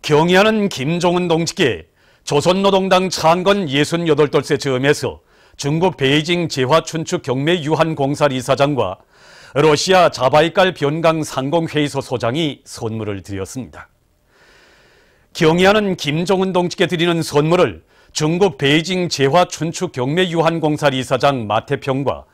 경의하는 김종은 동지께 조선노동당 창건 68돌세 즈음에서 중국 베이징 재화춘축 경매유한공사 이사장과 러시아 자바이칼 변강 상공회의소 소장이 선물을 드렸습니다. 경의하는 김종은 동지께 드리는 선물을 중국 베이징 재화춘축 경매유한공사 이사장 마태평과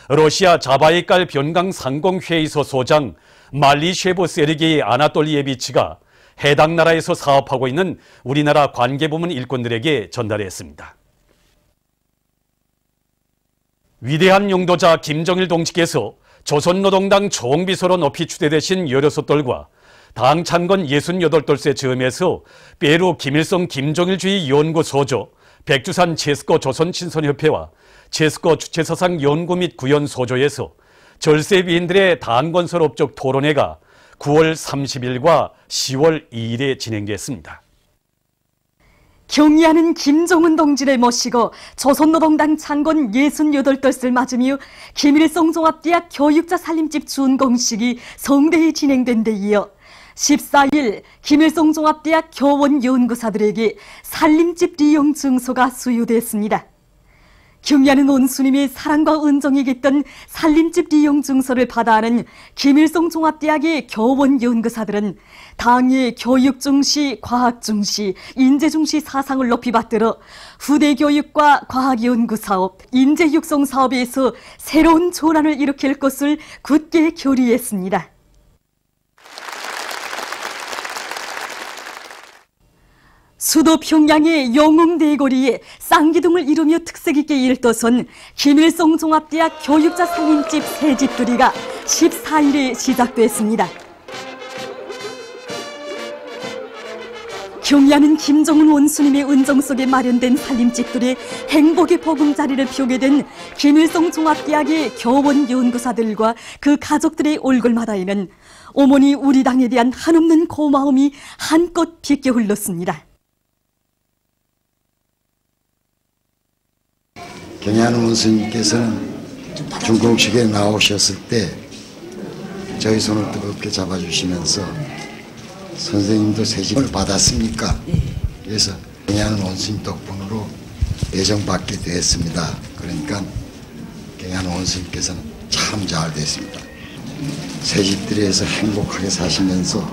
러시아 자바이칼 변강 상공회의소 소장 말리쉐브 세르게이 아나톨리에비치가 해당 나라에서 사업하고 있는 우리나라 관계부문 일꾼들에게 전달했습니다. 위대한 용도자 김정일 동지께서 조선노동당 총비서로 높이 추대되신 16돌과 당 창건 68돌세 즈음에서 페루 김일성 김정일주의 연구소조, 백두산 체스코 조선친선협회와 체스코 주체사상 연구 및 구현 소조에서 절세위인들의 당건설 업적 토론회가 9월 30일과 10월 2일에 진행됐습니다. 경의하는 김종은 동지를 모시고 조선노동당 창건 68돌을 맞으며 김일성 종합대학 교육자 살림집 준공식이 성대히 진행된 데 이어 14일 김일성 종합대학 교원 연구사들에게 살림집 리용 증서가 수여됐습니다. 경의하는 온수님의 사랑과 은정이 깃든 살림집 리용 증서를 받아하는 김일성 종합대학의 교원 연구사들은 당의 교육 중시, 과학 중시, 인재 중시 사상을 높이 받들어 후대 교육과 과학 연구 사업, 인재 육성 사업에서 새로운 전환을 일으킬 것을 굳게 결의했습니다. 수도 평양의 영웅대거리에 쌍기둥을 이루며 특색 있게 일떠선 김일성 종합대학 교육자 살림집 새집들이가 14일에 시작됐습니다. 경의하는 김정은 원수님의 은정 속에 마련된 살림집들의 행복의 보금자리를 펴게 된 김일성 종합대학의 교원 연구사들과 그 가족들의 얼굴마다에는 어머니 우리 당에 대한 한없는 고마움이 한껏 비껴 흘렀습니다. 경의하는 원수님께서는 중공식에 나오셨을 때 저희 손을 뜨겁게 잡아주시면서 선생님도 새집을 받았습니까? 그래서 경의하는 원수님 덕분으로 예정받게 되었습니다. 그러니까 경의하는 원수님께서는 참 잘 됐습니다. 새집들에서 행복하게 사시면서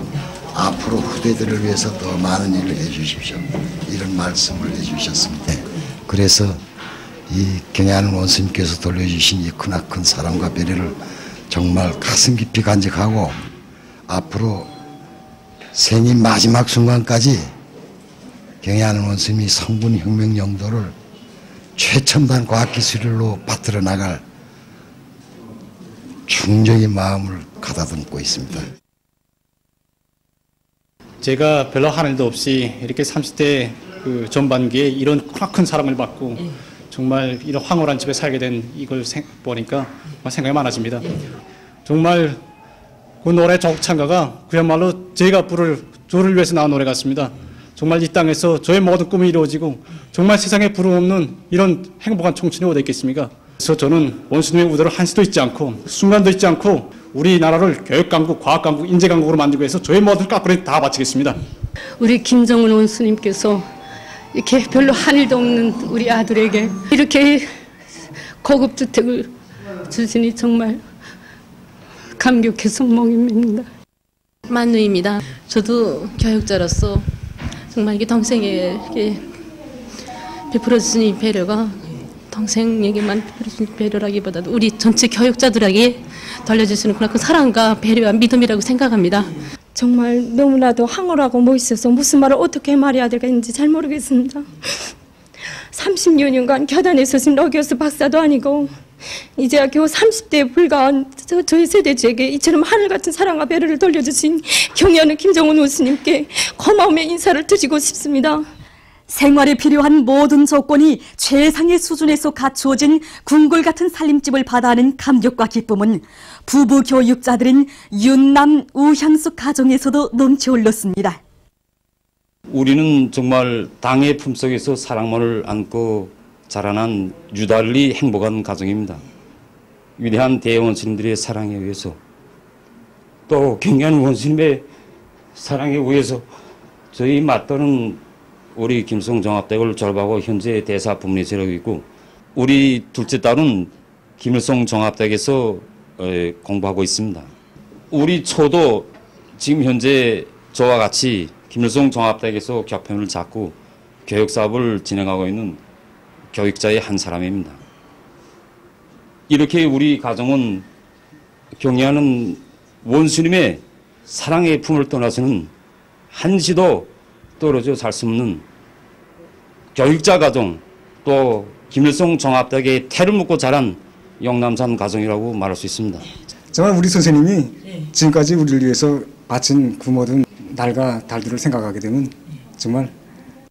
앞으로 후대들을 위해서 더 많은 일을 해주십시오. 이런 말씀을 해주셨습니다. 그래서 이 경의하는 원수님께서 돌려주신 이 크나큰 사랑과 배려를 정말 가슴 깊이 간직하고 앞으로 생인 마지막 순간까지 경의하는 원수님이 성분혁명 용도를 최첨단 과학기술로 받들어 나갈 충정의 마음을 가다듬고 있습니다. 제가 별로 할 일도 없이 이렇게 30대 그 전반기에 이런 큰 사랑을 받고 정말 이런 황홀한 집에 살게 된 이걸 보니까 생각이 많아집니다. 정말 그 노래 적창가가 그야말로 제가 부를 저를 위해서 나온 노래 같습니다. 정말 이 땅에서 저의 모든 꿈이 이루어지고 정말 세상에 부름없는 이런 행복한 청춘이 어디 있겠습니까? 그래서 저는 원수님의 우대를 한시도 잊지 않고 순간도 잊지 않고 우리나라를 교육강국, 과학강국, 인재강국으로 만들기 위해서 저의 모든 까꾸를 다 바치겠습니다. 우리 김정은 원수님께서 이렇게 별로 한 일도 없는 우리 아들에게 이렇게 고급 주택을 주시니 정말 감격해서 목이 맵니다. 만누입니다. 저도 교육자로서 정말 이게 동생에게 베풀어 주신 이 배려가 동생에게만 베풀어 주신 배려라기보다도 우리 전체 교육자들에게 돌려주시는 그런 사랑과 배려와 믿음이라고 생각합니다. 정말 너무나도 황홀하고 멋있어서 무슨 말을 어떻게 말해야 될지 잘 모르겠습니다. 30여년간 교단에 서신 러교수 박사도 아니고 이제야 겨우 30대에 불과한 저희 세대 저에게 이처럼 하늘같은 사랑과 배려를 돌려주신 경의하는 김정은 원수님께 고마움의 인사를 드리고 싶습니다. 생활에 필요한 모든 조건이 최상의 수준에서 갖추어진 궁궐 같은 살림집을 받아하는 감격과 기쁨은 부부 교육자들인 윤남 우향숙 가정에서도 넘쳐 흘렀습니다. 우리는 정말 당의 품속에서 사랑만을 안고 자라난 유달리 행복한 가정입니다. 위대한 대원수님들의 사랑에 의해서 또 경의하는 원수님의 사랑에 의해서 저희 맏딸은 우리 김일성종합대학을 졸업하고 현재 대사 부문에 재직하고 있고, 우리 둘째 딸은 김일성종합대학에서 공부하고 있습니다. 우리 초도 지금 현재 저와 같이 김일성종합대학에서 교편을 잡고 교육사업을 진행하고 있는 교육자의 한 사람입니다. 이렇게 우리 가정은 경애하는 원수님의 사랑의 품을 떠나서는 한시도 떨어져 살 수 없는 교육자 가정, 또 김일성종합대학의 태를 묻고 자란 영남산 가정이라고 말할 수 있습니다. 정말 우리 선생님이 지금까지 우리를 위해서 바친 그 모든 날과 달들을 생각하게 되면 정말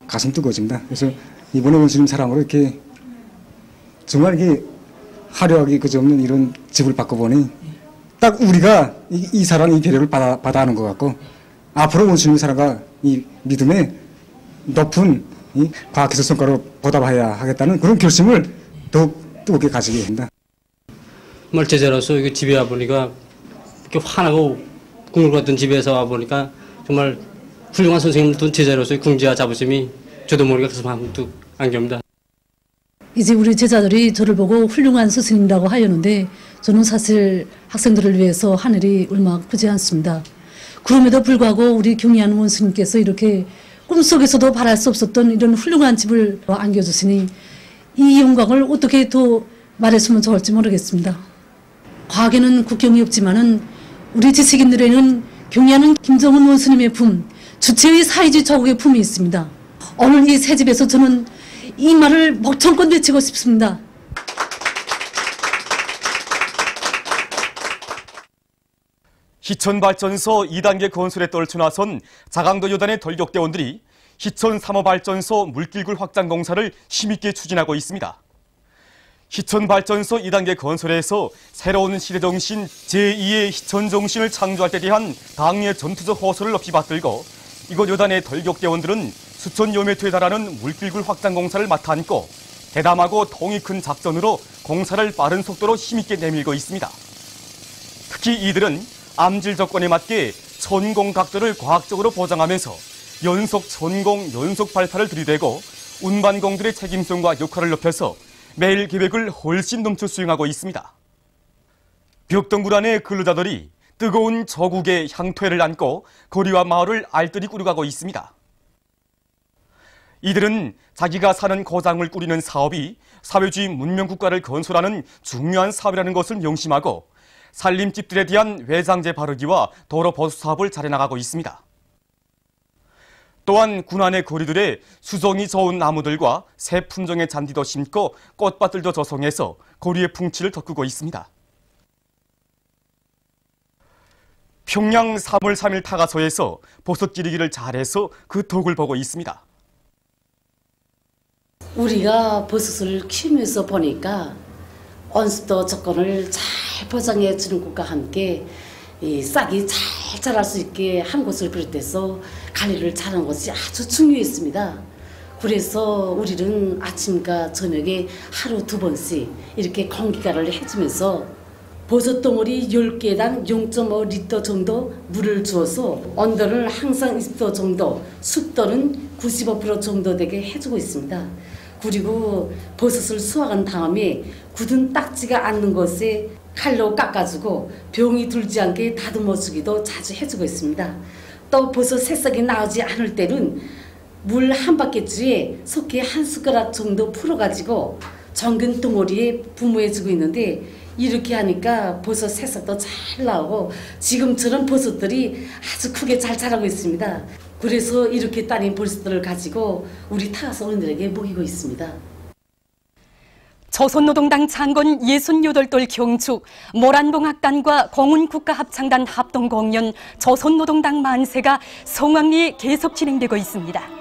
가슴 뜨거워집니다. 그래서 이번에 원수님 사랑으로 이렇게 정말 이게 화려하게 그저없는 이런 집을 바꿔보니 딱 우리가 이 사랑, 이 배려를 받아 하는 것 같고, 앞으로 원수님의 사랑과 이 믿음에 높은 이 과학기술 성과로 보답해야 하겠다는 그런 결심을 더욱 뜨겁게 가지게 됩니다. 정말 제자로서 이게 집에 와보니까 이렇게 환하고 국물 같은 집에서 와보니까 정말 훌륭한 선생님들 제자로서의 궁지와 자부심이 저도 모르게 가슴 한뚝 안깁니다. 이제 우리 제자들이 저를 보고 훌륭한 스승님이라고 하였는데, 저는 사실 학생들을 위해서 하늘이 얼마 크지 않습니다. 그럼에도 불구하고 우리 경애하는 원수님께서 이렇게 꿈속에서도 바랄 수 없었던 이런 훌륭한 집을 안겨주시니 이 영광을 어떻게 더 말했으면 좋을지 모르겠습니다. 과학에는 국경이 없지만은 우리 지식인들에는 경애하는 김정은 원수님의 품, 주체의 사회주의 조국의 품이 있습니다. 오늘 이 새 집에서 저는 이 말을 목청껏 외치고 싶습니다. 희천발전소 2단계 건설에 떨쳐나선 자강도 여단의 돌격대원들이 희천 3호 발전소 물길굴 확장 공사를 힘있게 추진하고 있습니다. 희천발전소 2단계 건설에서 새로운 시대정신 제2의 희천정신을 창조할 때 대한 당의 전투적 호소를 높이 받들고, 이곳 여단의 돌격대원들은 수천여 미터에 달하는 물길굴 확장 공사를 맡아 안고 대담하고 통이 큰 작전으로 공사를 빠른 속도로 힘있게 내밀고 있습니다. 특히 이들은 암질 조건에 맞게 천공 각도를 과학적으로 보장하면서 연속 천공, 연속 발파를 들이대고 운반공들의 책임성과 역할을 높여서 매일 계획을 훨씬 넘쳐 수행하고 있습니다. 벽동굴 안의 근로자들이 뜨거운 저국의 향토해를 안고 거리와 마을을 알뜰히 꾸려가고 있습니다. 이들은 자기가 사는 고장을 꾸리는 사업이 사회주의 문명국가를 건설하는 중요한 사업이라는 것을 명심하고 살림집들에 대한 외장재 바르기와 도로 보수 사업을 잘해나가고 있습니다. 또한 군안의 거리들에 수종이 좋은 나무들과 새 품종의 잔디도 심고 꽃밭들도 조성해서 거리의 풍치를 돋구고 있습니다. 평양 3월 3일 타가소에서 버섯 기르기를 잘해서 그 덕을 보고 있습니다. 우리가 버섯을 키우면서 보니까 온습도 조건을 잘 보장해 주는 것과 함께 이 싹이 잘 자랄 수 있게 한 곳을 비롯해서 관리를 잘하는 것이 아주 중요했습니다. 그래서 우리는 아침과 저녁에 하루 2번씩 이렇게 공기가를 해주면서 버섯 덩어리 10개당 0.5리터 정도 물을 주어서 온도를 항상 20도 정도, 습도는 95% 정도 되게 해주고 있습니다. 그리고 버섯을 수확한 다음에 굳은 딱지가 않는 것에 칼로 깎아주고 병이 들지 않게 다듬어주기도 자주 해주고 있습니다. 또 버섯 새싹이 나오지 않을 때는 물 한 바퀴주에 석회 1숟가락 정도 풀어가지고 정근 덩어리에 부모해주고 있는데, 이렇게 하니까 버섯 새싹도 잘 나오고 지금처럼 버섯들이 아주 크게 잘 자라고 있습니다. 그래서 이렇게 따린 버섯들을 가지고 우리 타가소원들에게 먹이고 있습니다. 조선노동당 창건 68돌 경축, 모란봉악단과 공운국가합창단 합동공연 조선노동당 만세가 성황리에 계속 진행되고 있습니다.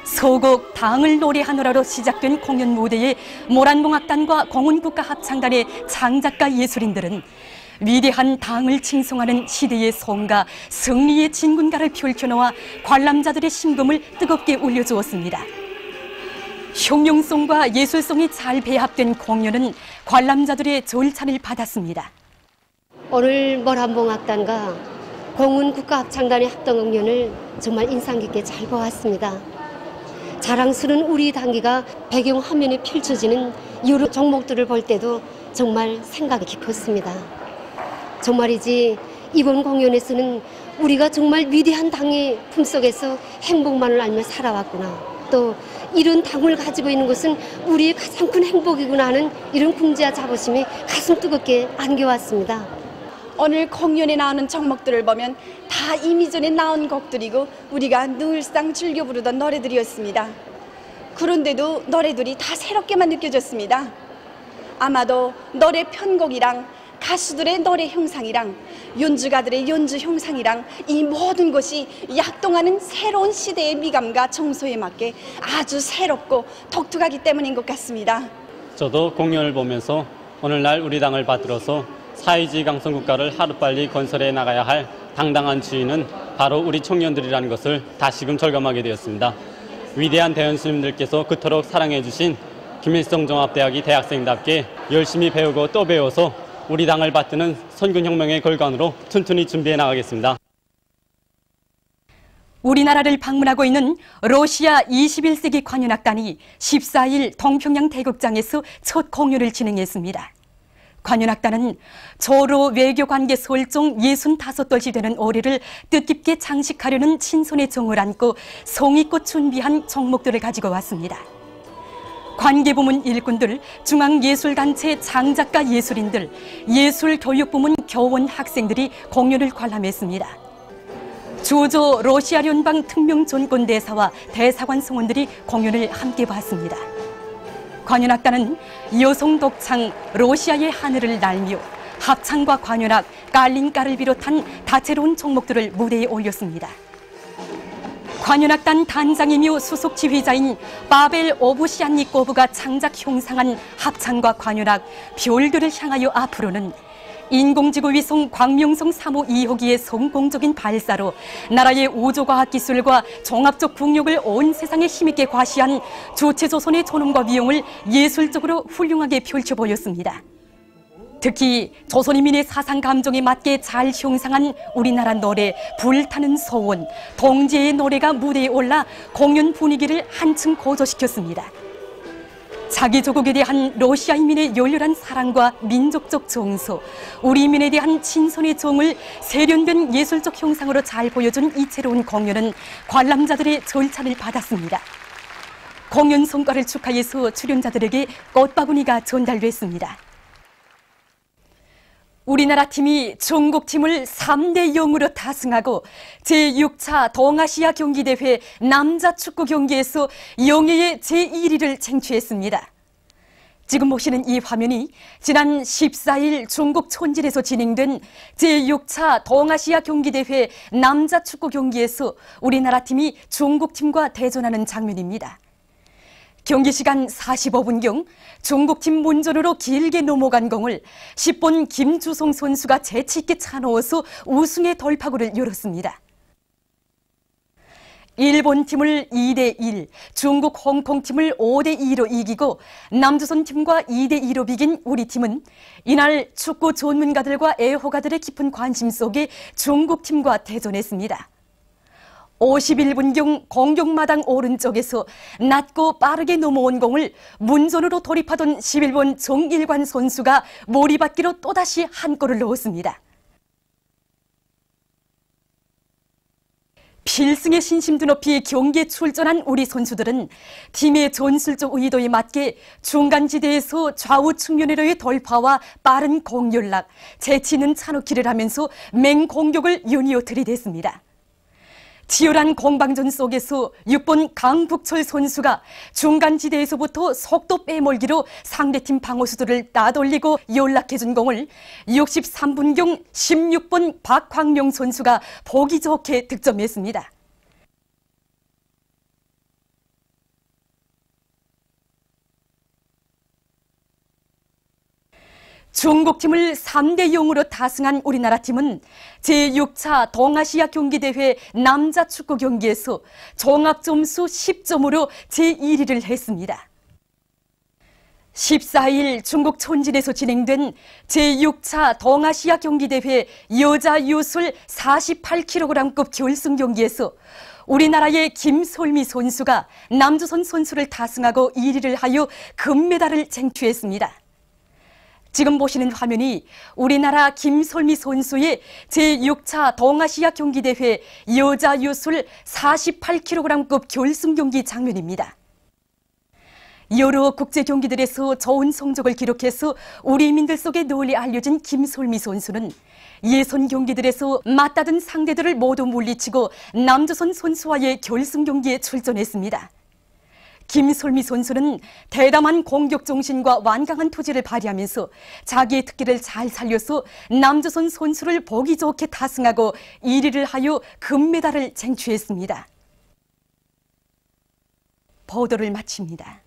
서곡 당을 노래하노라로 시작된 공연 무대에 모란봉악단과 공운국가합창단의 창작가 예술인들은 위대한 당을 칭송하는 시대의 송가, 승리의 진군가를 펼쳐놓아 관람자들의 심금을 뜨겁게 울려주었습니다. 흉용송과 예술송이 잘 배합된 공연은 관람자들의 절찬을 받았습니다. 오늘 모란봉악단과 공훈 국가합창단의 합동공연을 정말 인상 깊게 잘 보았습니다. 자랑스러운 우리 단계가 배경 화면에 펼쳐지는 여러 종목들을 볼 때도 정말 생각이 깊었습니다. 정말이지 이번 공연에서는 우리가 정말 위대한 당의 품속에서 행복만을 알며 살아왔구나. 또 이런 당을 가지고 있는 것은 우리의 가장 큰 행복이구나 하는 이런 궁지와 자부심이 가슴 뜨겁게 안겨왔습니다. 오늘 공연에 나오는 종목들을 보면 다 이미 전에 나온 곡들이고 우리가 늘상 즐겨 부르던 노래들이었습니다. 그런데도 노래들이 다 새롭게만 느껴졌습니다. 아마도 노래 편곡이랑 가수들의 노래 형상이랑 연주가들의 연주 형상이랑 이 모든 것이 약동하는 새로운 시대의 미감과 정서에 맞게 아주 새롭고 독특하기 때문인 것 같습니다. 저도 공연을 보면서 오늘날 우리 당을 받들어서 사회주의 강성 국가를 하루빨리 건설해 나가야 할 당당한 주인은 바로 우리 청년들이라는 것을 다시금 절감하게 되었습니다. 위대한 대원수님들께서 그토록 사랑해 주신 김일성 종합대학이 대학생답게 열심히 배우고 또 배워서 우리 당을 받드는 선군혁명의 걸간으로 튼튼히 준비해 나가겠습니다. 우리나라를 방문하고 있는 러시아 21세기 관현악단이 14일 동평양 대극장에서 첫 공연을 진행했습니다. 관현악단은 조로 외교관계 설정 65돌씩 되는 올해를 뜻깊게 장식하려는 친손의 정을 안고 성의껏 준비한 종목들을 가지고 왔습니다. 관계부문 일꾼들, 중앙예술단체 장작가 예술인들, 예술교육부문 교원 학생들이 공연을 관람했습니다. 주조 러시아聯邦 특명전권대사와 대사관 성원들이 공연을 함께 봤습니다. 관현악단은 여성 독창 러시아의 하늘을 날며 합창과 관현악, 깔린까를 비롯한 다채로운 종목들을 무대에 올렸습니다. 관현악단 단장이며 수석 지휘자인 바벨 오브시안니코브가 창작 형상한 합창과 관현악 별들을 향하여 앞으로는 인공지구 위성 광명성 3호 2호기의 성공적인 발사로 나라의 우주과학기술과 종합적 국력을 온 세상에 힘있게 과시한 주체조선의 존엄과 위용을 예술적으로 훌륭하게 펼쳐 보였습니다. 특히 조선인민의 사상 감정에 맞게 잘 형상한 우리나라 노래 불타는 소원, 동지의 노래가 무대에 올라 공연 분위기를 한층 고조시켰습니다. 자기 조국에 대한 러시아인민의 열렬한 사랑과 민족적 정서, 우리 인민에 대한 친선의 정을 세련된 예술적 형상으로 잘 보여준 이채로운 공연은 관람자들의 절찬을 받았습니다. 공연 성과를 축하해서 출연자들에게 꽃바구니가 전달됐습니다. 우리나라 팀이 중국 팀을 3대0으로 다승하고 제6차 동아시아 경기대회 남자 축구 경기에서 영예의 제1위를 쟁취했습니다. 지금 보시는 이 화면이 지난 14일 중국 촌진에서 진행된 제6차 동아시아 경기대회 남자 축구 경기에서 우리나라 팀이 중국 팀과 대전하는 장면입니다. 경기 시간 45분경 중국팀 문전으로 길게 넘어간 공을 10번 김주성 선수가 재치있게 차넣어서 우승의 돌파구를 열었습니다. 일본 팀을 2대1, 중국 홍콩 팀을 5대2로 이기고 남조선 팀과 2대2로 비긴 우리 팀은 이날 축구 전문가들과 애호가들의 깊은 관심 속에 중국 팀과 대전했습니다. 51분경 공격마당 오른쪽에서 낮고 빠르게 넘어온 공을 문전으로 돌입하던 11번 정일관 선수가 머리받기로 또다시 한 골을 넣었습니다. 필승의 신심도 높이 경기에 출전한 우리 선수들은 팀의 전술적 의도에 맞게 중간지대에서 좌우 측면으로의 돌파와 빠른 공연락, 재치 있는 차놓기를 하면서 맹공격을 연이어 들이댔습니다. 치열한 공방전 속에서 6번 강북철 선수가 중간지대에서부터 속도 빼몰기로 상대팀 방어수들을 따돌리고 연락해준 공을 63분경 16번 박광명 선수가 보기 좋게 득점했습니다. 중국팀을 3대0으로 다승한 우리나라 팀은 제6차 동아시아 경기대회 남자 축구 경기에서 종합점수 10점으로 제1위를 했습니다. 14일 중국 촌진에서 진행된 제6차 동아시아 경기대회 여자 유술 48kg급 결승 경기에서 우리나라의 김솔미 선수가 남조선 선수를 다승하고 1위를 하여 금메달을 쟁취했습니다. 지금 보시는 화면이 우리나라 김솔미 선수의 제6차 동아시아 경기대회 여자 유술 48kg급 결승 경기 장면입니다. 여러 국제 경기들에서 좋은 성적을 기록해서 우리민들 속에 널리 알려진 김솔미 선수는 예선 경기들에서 맞다든 상대들을 모두 물리치고 남조선 선수와의 결승 경기에 출전했습니다. 김솔미 선수는 대담한 공격 정신과 완강한 투지를 발휘하면서 자기의 특기를 잘 살려서 남조선 선수를 보기 좋게 다승하고 1위를 하여 금메달을 쟁취했습니다. 보도를 마칩니다.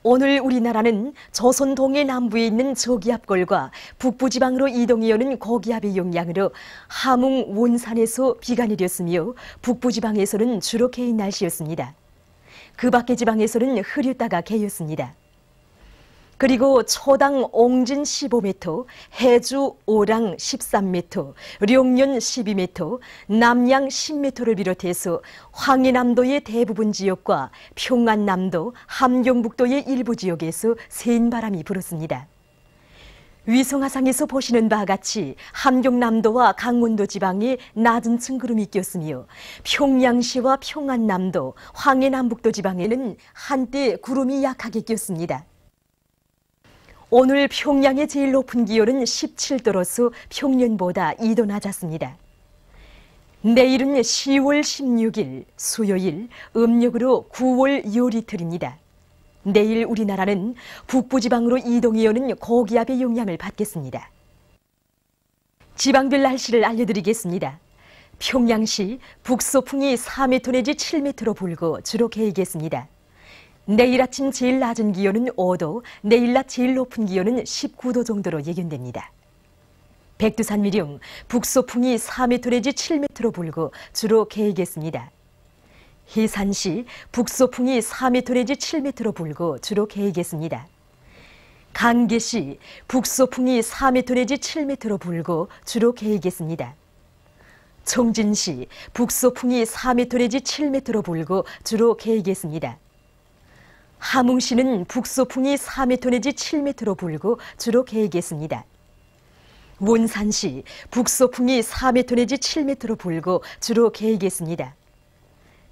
오늘 우리나라는 조선 동해 남부에 있는 저기압골과 북부지방으로 이동해 오는 고기압의 영향으로 함흥 원산에서 비가 내렸으며 북부지방에서는 주로 개인 날씨였습니다. 그 밖의 지방에서는 흐렸다가 개였습니다. 그리고 초당 옹진 15m, 해주 오랑 13m, 룡년 12m, 남양 10m를 비롯해서 황해남도의 대부분 지역과 평안남도, 함경북도의 일부 지역에서 센 바람이 불었습니다. 위성화상에서 보시는 바와 같이 함경남도와 강원도 지방에 낮은 층 구름이 꼈으며 평양시와 평안남도, 황해남북도 지방에는 한때 구름이 약하게 꼈습니다. 오늘 평양의 제일 높은 기온은 17도로서 평년보다 2도 낮았습니다. 내일은 10월 16일 수요일 음력으로 9월 요리틀입니다. 내일 우리나라는 북부지방으로 이동해 오는 고기압의 영향을 받겠습니다. 지방별 날씨를 알려드리겠습니다. 평양시 북서풍이 4m 내지 7m로 불고 주로 개이겠습니다. 내일 아침 제일 낮은 기온은 5도, 내일 낮 제일 높은 기온은 19도 정도로 예견됩니다. 백두산미령 북서풍이 4m 내지 7m로 불고 주로 개이겠습니다. 해산시 북서풍이 4m 내지 7m로 불고 주로 개이겠습니다. 간계시 북서풍이 4m 내지 7m로 불고 주로 개이겠습니다. 청진시 북서풍이 4m 내지 7m로 불고 주로 개이겠습니다. 함흥시는 북서풍이 4m 내지 7m로 불고 주로 개이겠습니다. 원산시 북서풍이 4m 내지 7m로 불고 주로 개이겠습니다.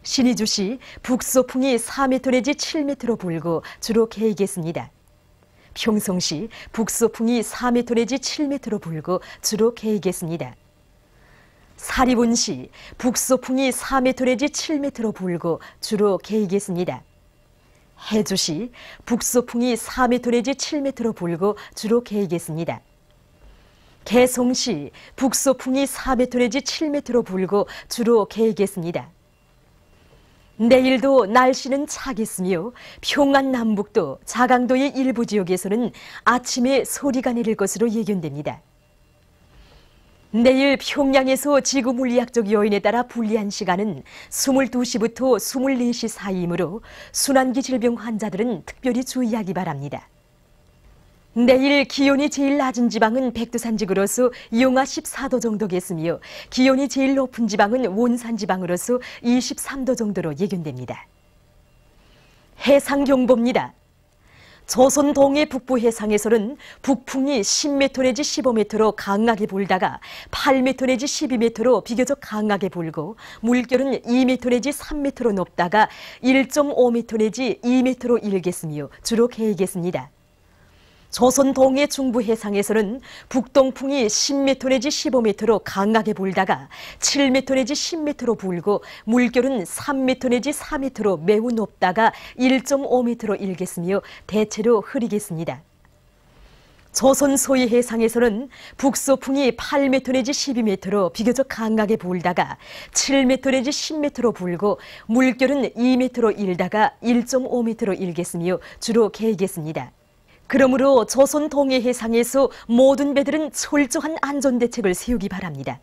신의주시 북서풍이 4m 내지 7m로 불고 주로 개이겠습니다. 평성시 북서풍이 4m 내지 7m로 불고 주로 개이겠습니다. 사리본시 북서풍이 4m 내지 7m로 불고 주로 개이겠습니다. 해주시 북서풍이 4m 내지 7m로 불고 주로 개이겠습니다. 개성시 북서풍이 4m 내지 7m로 불고 주로 개이겠습니다. 내일도 날씨는 차겠으며 평안남북도, 자강도의 일부 지역에서는 아침에 소리가 내릴 것으로 예견됩니다. 내일 평양에서 지구물리학적 요인에 따라 불리한 시간은 22시부터 24시 사이이므로 순환기 질병 환자들은 특별히 주의하기 바랍니다. 내일 기온이 제일 낮은 지방은 백두산지구로서 영하 14도 정도겠으며 기온이 제일 높은 지방은 원산지방으로서 23도 정도로 예견됩니다. 해상경보입니다. 조선 동해 북부 해상에서는 북풍이 10m 내지 15m로 강하게 불다가 8m 내지 12m로 비교적 강하게 불고 물결은 2m 내지 3m로 높다가 1.5m 내지 2m로 일겠으며 주로 개이겠습니다. 조선 동해 중부 해상에서는 북동풍이 10m 내지 15m로 강하게 불다가 7m 내지 10m로 불고 물결은 3m 내지 4m로 매우 높다가 1.5m로 일겠으며 대체로 흐리겠습니다. 조선 소위 해상에서는 북서풍이 8m 내지 12m로 비교적 강하게 불다가 7m 내지 10m로 불고 물결은 2m로 일다가 1.5m로 일겠으며 주로 개이겠습니다. 그러므로 조선 동해 해상에서 모든 배들은 철저한 안전대책을 세우기 바랍니다.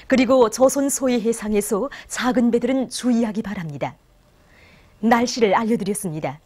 그리고 조선 소해 해상에서 작은 배들은 주의하기 바랍니다. 날씨를 알려드렸습니다.